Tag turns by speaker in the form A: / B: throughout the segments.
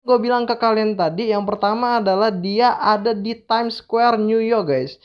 A: Gue bilang ke kalian tadi, yang pertama adalah dia ada di Times Square, New York, guys.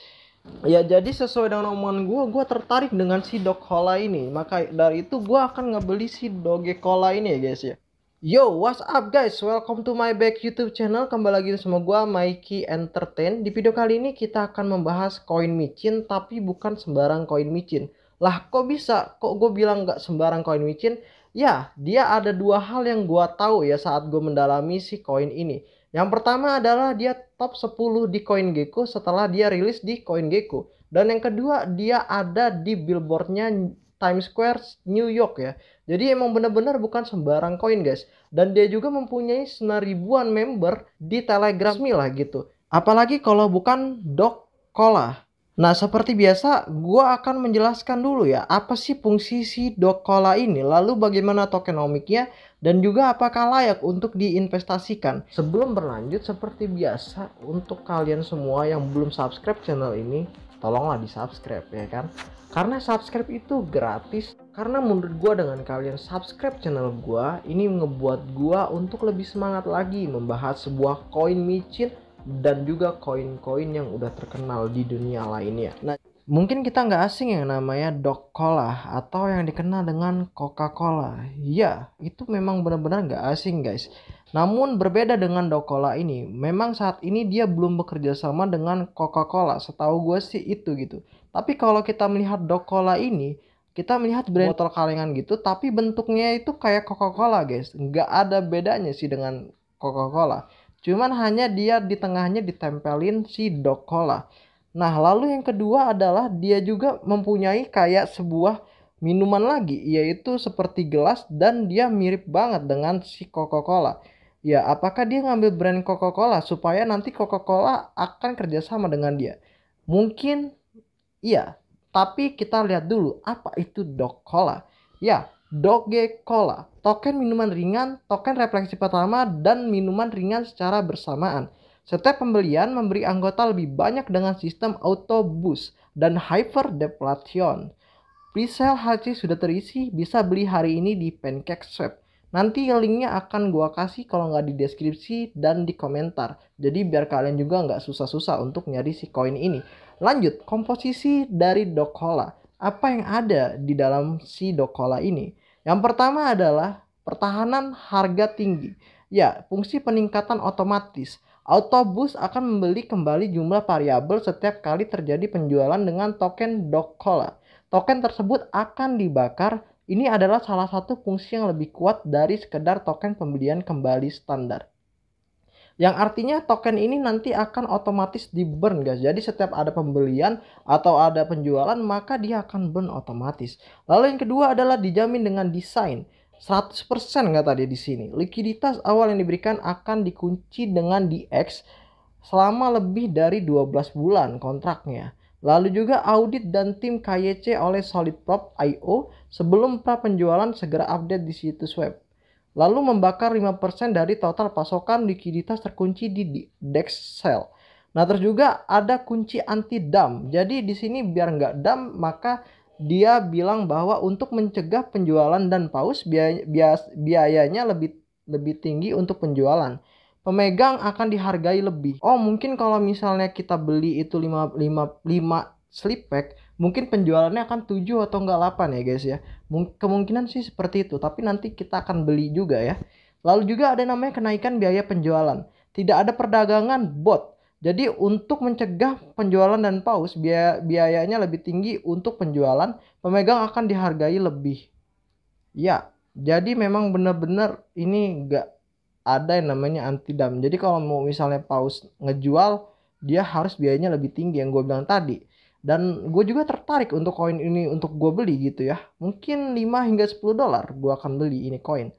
A: Ya, jadi sesuai dengan omongan gue tertarik dengan si Dog Cola ini. Maka dari itu gue akan ngebeli si Doge Cola ini ya guys ya. Yo, what's up guys? Welcome to my back YouTube channel. Kembali lagi sama gue, Mikey Entertain. Di video kali ini kita akan membahas koin micin, tapi bukan sembarang koin micin. Lah, kok bisa? Kok gue bilang nggak sembarang koin micin? Ya, dia ada dua hal yang gue tahu ya saat gue mendalami si koin ini. Yang pertama adalah dia top 10 di CoinGecko setelah dia rilis di CoinGecko. Dan yang kedua, dia ada di billboardnya Times Square, New York ya. Jadi emang bener-bener bukan sembarang koin guys. Dan dia juga mempunyai 9 ribuan member di Telegram resmi lah gitu. Apalagi kalau bukan Dog Cola. Nah, seperti biasa, gua akan menjelaskan dulu ya, apa sih fungsi si Dog Cola ini, lalu bagaimana tokenomiknya, dan juga apakah layak untuk diinvestasikan. Sebelum berlanjut, seperti biasa, untuk kalian semua yang belum subscribe channel ini, tolonglah di subscribe ya kan. Karena subscribe itu gratis. Karena menurut gua dengan kalian subscribe channel gua, ini ngebuat gua untuk lebih semangat lagi membahas sebuah koin micin dan juga koin-koin yang udah terkenal di dunia lainnya. Nah, mungkin kita nggak asing yang namanya Dog Cola atau yang dikenal dengan Coca-Cola. Ya, itu memang benar-benar nggak asing guys. Namun berbeda dengan Dog Cola ini, memang saat ini dia belum bekerja sama dengan Coca-Cola. Setahu gue sih itu gitu. Tapi kalau kita melihat Dog Cola ini, kita melihat brand botol kalengan gitu, tapi bentuknya itu kayak Coca-Cola guys. Nggak ada bedanya sih dengan Coca-Cola. Cuman hanya dia di tengahnya ditempelin si Dog Cola. Nah, lalu yang kedua adalah dia juga mempunyai kayak sebuah minuman lagi, yaitu seperti gelas dan dia mirip banget dengan si Coca-Cola. Ya, apakah dia ngambil brand Coca-Cola supaya nanti Coca-Cola akan kerjasama dengan dia? Mungkin iya, tapi kita lihat dulu apa itu Dog Cola. Ya, Doge Cola, token minuman ringan, token refleksi pertama, dan minuman ringan secara bersamaan. Setiap pembelian memberi anggota lebih banyak dengan sistem auto boost dan hyper deflation. Presale HC sudah terisi, bisa beli hari ini di PancakeSwap. Nanti linknya akan gua kasih kalau nggak di deskripsi dan di komentar. Jadi biar kalian juga nggak susah-susah untuk nyari si koin ini. Lanjut, komposisi dari Dog Cola. Apa yang ada di dalam si Dog Cola ini? Yang pertama adalah pertahanan harga tinggi. Ya, fungsi peningkatan otomatis. Auto Boost akan membeli kembali jumlah variabel setiap kali terjadi penjualan dengan token Dog Cola. Token tersebut akan dibakar. Ini adalah salah satu fungsi yang lebih kuat dari sekedar token pembelian kembali standar. Yang artinya token ini nanti akan otomatis di burn guys. Jadi setiap ada pembelian atau ada penjualan maka dia akan burn otomatis. Lalu yang kedua adalah dijamin dengan desain. 100% kata dia di sini. Likuiditas awal yang diberikan akan dikunci dengan DX selama lebih dari 12 bulan kontraknya. Lalu juga audit dan tim KYC oleh SolidProp.io sebelum pra penjualan segera update di situs web. Lalu membakar 5% dari total pasokan likuiditas terkunci di DEX sell. Nah, terus juga ada kunci anti dump. Jadi di sini biar nggak dump maka dia bilang bahwa untuk mencegah penjualan dan pause biayanya lebih tinggi untuk penjualan. Pemegang akan dihargai lebih. Oh, mungkin kalau misalnya kita beli itu 5 slip pack, mungkin penjualannya akan 7 atau enggak 8 ya guys ya. Kemungkinan sih seperti itu, tapi nanti kita akan beli juga ya. Lalu juga ada namanya kenaikan biaya penjualan. Tidak ada perdagangan bot. Jadi untuk mencegah penjualan dan pause, biayanya lebih tinggi untuk penjualan, pemegang akan dihargai lebih. Ya, jadi memang benar-benar ini enggak ada yang namanya anti dump. Jadi kalau mau misalnya paus ngejual, dia harus biayanya lebih tinggi yang gue bilang tadi. Dan gue juga tertarik untuk koin ini untuk gue beli gitu ya. Mungkin 5 hingga 10 dolar gue akan beli ini koin.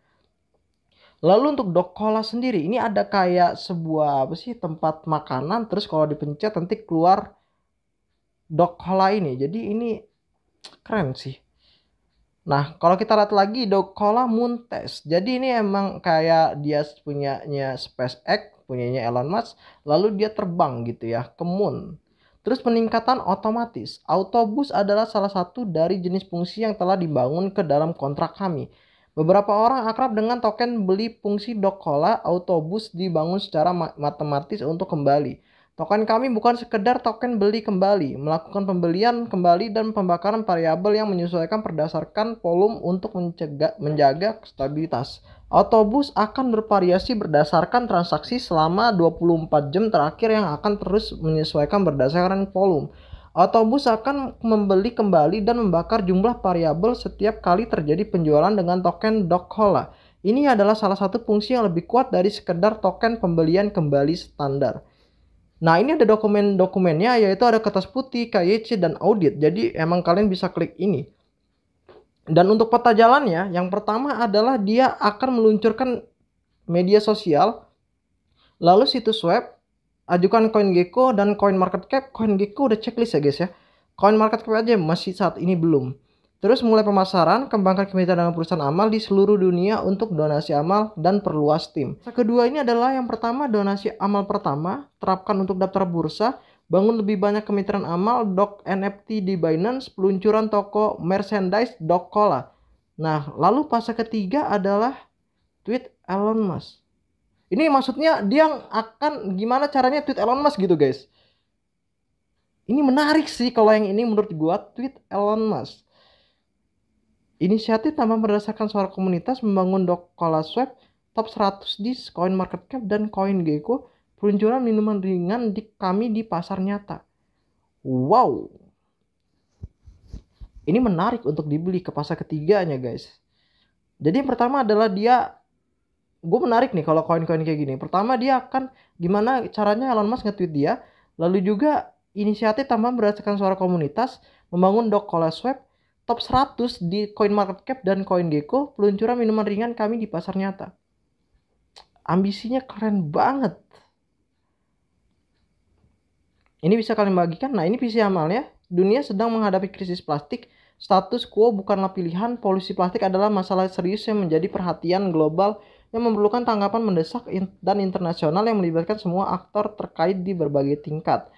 A: Lalu untuk Dog Cola sendiri, ini ada kayak sebuah apa sih tempat makanan, terus kalau dipencet nanti keluar Dog Cola ini. Jadi ini keren sih. Nah, kalau kita lihat lagi Dog Cola Moon Test. Jadi ini emang kayak dia punyanya SpaceX, punyanya Elon Musk, lalu dia terbang gitu ya ke Moon. Terus peningkatan otomatis. Auto Boost adalah salah satu dari jenis fungsi yang telah dibangun ke dalam kontrak kami. Beberapa orang akrab dengan token beli fungsi Dokkola Autobus dibangun secara matematis untuk kembali. Token kami bukan sekedar token beli kembali, melakukan pembelian kembali dan pembakaran variabel yang menyesuaikan berdasarkan volume untuk menjaga stabilitas. Autobus akan bervariasi berdasarkan transaksi selama 24 jam terakhir yang akan terus menyesuaikan berdasarkan volume. Autobus akan membeli kembali dan membakar jumlah variabel setiap kali terjadi penjualan dengan token Dokkola. Ini adalah salah satu fungsi yang lebih kuat dari sekedar token pembelian kembali standar. Nah, ini ada dokumen-dokumennya, yaitu ada kertas putih, KYC, dan audit. Jadi emang kalian bisa klik ini. Dan untuk peta jalannya, yang pertama adalah dia akan meluncurkan media sosial, lalu situs web, ajukan CoinGecko dan CoinMarketCap. CoinGecko udah checklist ya guys ya. CoinMarketCap aja masih saat ini belum. Terus mulai pemasaran, kembangkan kemitraan dengan perusahaan amal di seluruh dunia untuk donasi amal dan perluas tim. Kedua ini adalah yang pertama, donasi amal pertama, terapkan untuk daftar bursa, bangun lebih banyak kemitraan amal, dok NFT di Binance, peluncuran toko merchandise Dokkola. Nah, lalu fase ketiga adalah tweet Elon Musk. Ini maksudnya dia akan gimana caranya tweet Elon Musk gitu guys. Ini menarik sih kalau yang ini menurut gua, tweet Elon Musk. Inisiatif tambah berdasarkan suara komunitas membangun Dokkola Swap top 100 di CoinMarketCap dan CoinGecko, peluncuran minuman ringan kami di pasar nyata. Wow. Ini menarik untuk dibeli ke fase ketiganya guys. Jadi yang pertama adalah gue menarik nih kalau koin-koin kayak gini. Pertama dia akan gimana caranya Elon Musk nge-tweet dia. Lalu juga inisiatif tambahan berdasarkan suara komunitas membangun Dokkola Swap top 100 di CoinMarketCap dan CoinGecko, peluncuran minuman ringan kami di pasar nyata. Ambisinya keren banget. Ini bisa kalian bagikan. Nah, ini visi amalnya. Dunia sedang menghadapi krisis plastik. Status quo bukanlah pilihan. Polusi plastik adalah masalah serius yang menjadi perhatian global yang memerlukan tanggapan mendesak dan internasional yang melibatkan semua aktor terkait di berbagai tingkat.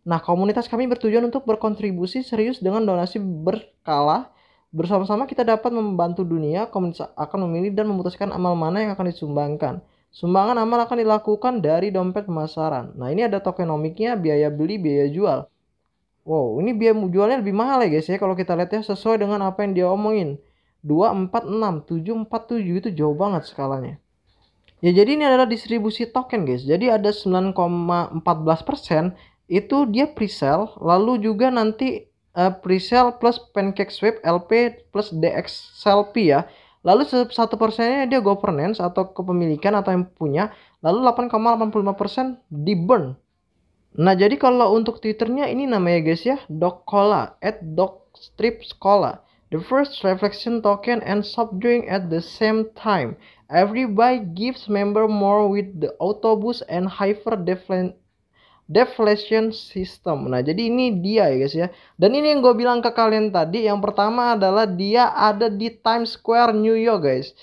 A: Nah, komunitas kami bertujuan untuk berkontribusi serius dengan donasi berkala. Bersama-sama kita dapat membantu dunia. Komunitas akan memilih dan memutuskan amal mana yang akan disumbangkan. Sumbangan amal akan dilakukan dari dompet pemasaran. Nah, ini ada tokenomiknya, biaya beli, biaya jual. Wow, ini biaya jualnya lebih mahal ya guys ya. Kalau kita lihat ya, sesuai dengan apa yang dia omongin. 246, 747 itu jauh banget skalanya. Ya, jadi ini adalah distribusi token guys. Jadi ada 9,14% itu dia pre-sale, lalu juga nanti pre-sale plus PancakeSwap LP plus DXLP ya. Lalu 1%-nya dia governance atau kepemilikan atau yang punya, lalu 8,85% di burn. Nah, jadi kalau untuk Twitternya ini namanya guys ya, Dokkola @Dokstripskola. The first reflection token and subjoin at the same time. Every buy gives member more with the Autobus and hyper deflation system. Nah, jadi ini dia ya guys ya. Dan ini yang gue bilang ke kalian tadi, yang pertama adalah dia ada di Times Square New York guys.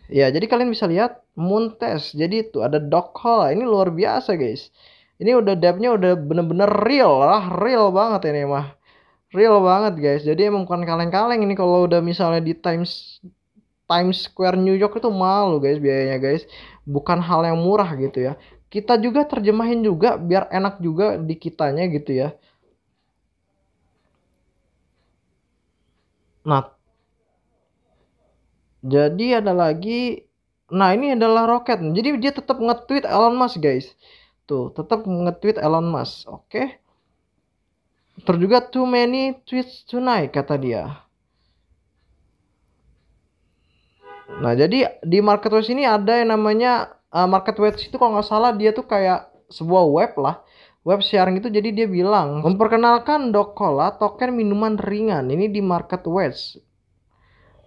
A: Ya, jadi kalian bisa lihat Moontes. Jadi itu ada Dokkola. Ini luar biasa guys. Ini udah depth-nya udah bener-bener real lah, real banget ini mah. Real banget guys. Jadi emang bukan kaleng-kaleng ini kalau udah misalnya di Times Square New York itu malu guys biayanya guys. Bukan hal yang murah gitu ya. Kita juga terjemahin juga biar enak juga di kitanya gitu ya. Nah, jadi ada lagi. Nah, ini adalah roket. Jadi dia tetap nge-tweet Elon Musk guys. Tuh, tetap nge-tweet Elon Musk. Oke. Terus juga too many tweets tonight kata dia. Nah, jadi di MarketWatch ini ada yang namanya MarketWatch itu kalau nggak salah dia tuh kayak sebuah web lah, web sharing itu. Jadi dia bilang memperkenalkan Dokkola token minuman ringan ini di MarketWatch.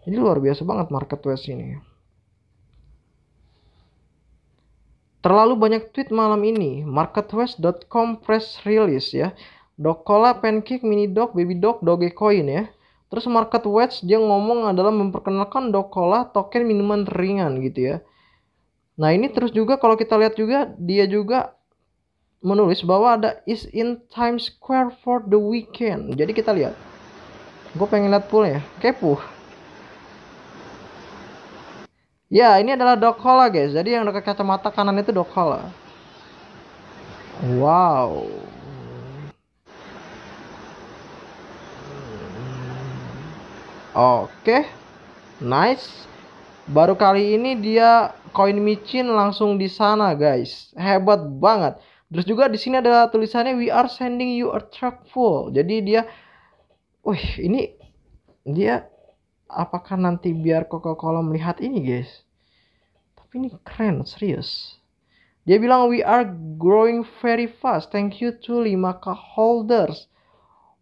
A: Jadi luar biasa banget MarketWatch ini. Terlalu banyak tweet malam ini. MarketWatch.com press release ya. Dokkola, Pancake, Mini Dog, Baby Dog, Dogecoin ya. Terus MarketWatch dia ngomong adalah memperkenalkan Dokkola token minuman ringan gitu ya. Nah, ini terus juga kalau kita lihat juga dia juga menulis bahwa ada is in Times Square for the weekend. Jadi kita lihat. Gue pengen lihat poolnya ya. Kepo. Ya, ini adalah Dokola guys. Jadi yang dekat kacamata kanan itu Dokola. Wow. Oke, nice. Baru kali ini dia koin micin langsung di sana guys. Hebat banget. Terus juga di sini ada tulisannya we are sending you a truck full. Jadi dia, wih ini dia apakah nanti biar Coca-Cola melihat ini guys? Tapi ini keren serius. Dia bilang we are growing very fast. Thank you to 5K holders.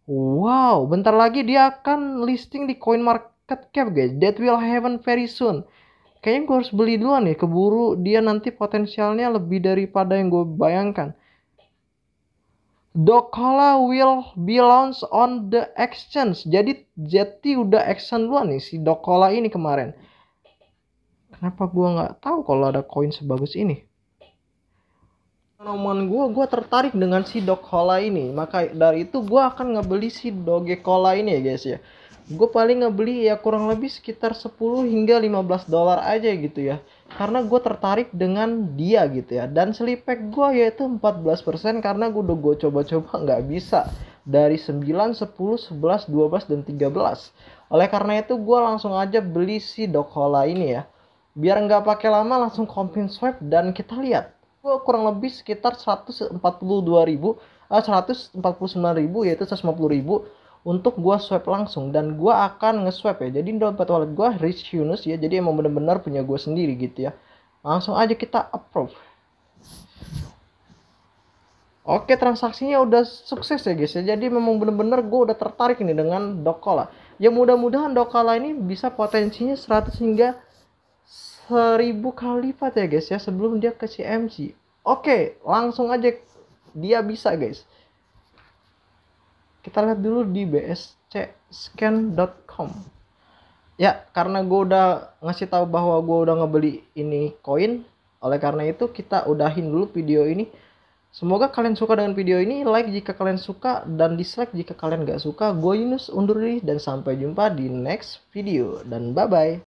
A: Wow, bentar lagi dia akan listing di CoinMarketCap guys. That will happen very soon. Kayaknya gue harus beli duluan nih, keburu dia nanti potensialnya lebih daripada yang gue bayangkan. Dokola will be launched on the exchange. Jadi udah action duluan nih si Dokola ini kemarin. Kenapa gue nggak tahu kalau ada koin sebagus ini? Omongan gue tertarik dengan si Dokola ini. Maka dari itu gue akan ngebeli si Dogecola ini ya guys ya. Gue paling ngebeli ya kurang lebih sekitar 10 hingga 15 dolar aja gitu ya. Karena gue tertarik dengan dia gitu ya. Dan selipek gue yaitu 14% karena gue coba-coba nggak bisa. Dari 9, 10, 11, 12, dan 13. Oleh karena itu gue langsung aja beli si Dokola ini ya. Biar nggak pakai lama langsung combine swap dan kita lihat. Gue kurang lebih sekitar 149.000 yaitu 150.000 untuk gue swipe langsung dan gue akan nge-swipe ya. Jadi dompet wallet gue Rich Yunus ya, jadi emang bener-bener punya gue sendiri gitu ya. Langsung aja kita approve. Oke, transaksinya udah sukses ya guys ya. Jadi memang bener-bener gue udah tertarik nih dengan Dokola. Ya mudah-mudahan Dokola ini bisa potensinya 100 hingga 1000 kali lipat ya guys ya sebelum dia ke CMC. Oke, langsung aja dia bisa guys. Kita lihat dulu di bscscan.com. Ya, karena gue udah ngasih tahu bahwa gue udah ngebeli ini koin, oleh karena itu kita udahin dulu video ini. Semoga kalian suka dengan video ini, like jika kalian suka dan dislike jika kalian gak suka. Gue Yunus undur diri dan sampai jumpa di next video dan bye bye.